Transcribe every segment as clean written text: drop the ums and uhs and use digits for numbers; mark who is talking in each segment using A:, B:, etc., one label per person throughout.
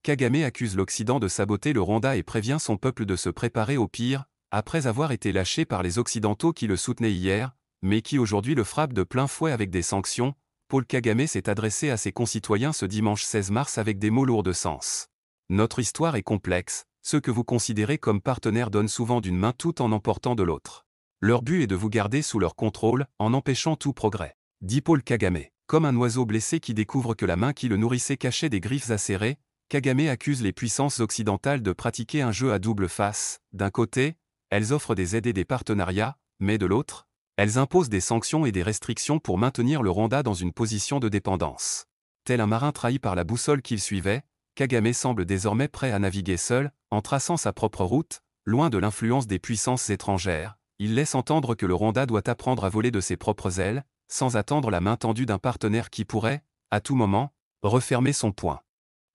A: Kagame accuse l'Occident de saboter le Rwanda et prévient son peuple de se préparer au pire, après avoir été lâché par les Occidentaux qui le soutenaient hier, mais qui aujourd'hui le frappent de plein fouet avec des sanctions. Paul Kagame s'est adressé à ses concitoyens ce dimanche 16 mars avec des mots lourds de sens. Notre histoire est complexe, ceux que vous considérez comme partenaires donnent souvent d'une main tout en emportant de l'autre. Leur but est de vous garder sous leur contrôle, en empêchant tout progrès, dit Paul Kagame. Comme un oiseau blessé qui découvre que la main qui le nourrissait cachait des griffes acérées, Kagame accuse les puissances occidentales de pratiquer un jeu à double face. D'un côté, elles offrent des aides et des partenariats, mais de l'autre, elles imposent des sanctions et des restrictions pour maintenir le Rwanda dans une position de dépendance. Tel un marin trahi par la boussole qu'il suivait, Kagame semble désormais prêt à naviguer seul, en traçant sa propre route, loin de l'influence des puissances étrangères. Il laisse entendre que le Rwanda doit apprendre à voler de ses propres ailes, sans attendre la main tendue d'un partenaire qui pourrait, à tout moment, refermer son poing.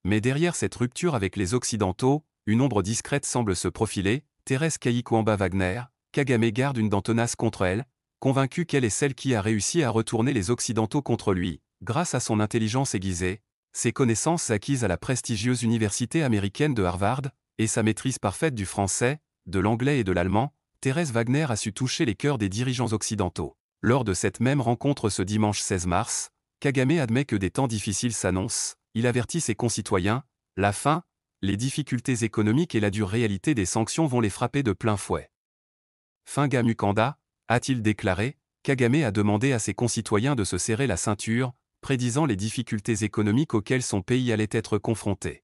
A: Mais derrière cette rupture avec les Occidentaux, une ombre discrète semble se profiler. Thérèse Kayikwamba Wagner, Kagame garde une dent tenace contre elle, convaincue qu'elle est celle qui a réussi à retourner les Occidentaux contre lui, grâce à son intelligence aiguisée, ses connaissances acquises à la prestigieuse université américaine de Harvard, et sa maîtrise parfaite du français, de l'anglais et de l'allemand. Thérèse Wagner a su toucher les cœurs des dirigeants occidentaux. Lors de cette même rencontre ce dimanche 16 mars, Kagame admet que des temps difficiles s'annoncent. Il avertit ses concitoyens, la faim, les difficultés économiques et la dure réalité des sanctions vont les frapper de plein fouet. Finga Mukanda, a-t-il déclaré, Kagame a demandé à ses concitoyens de se serrer la ceinture, prédisant les difficultés économiques auxquelles son pays allait être confronté.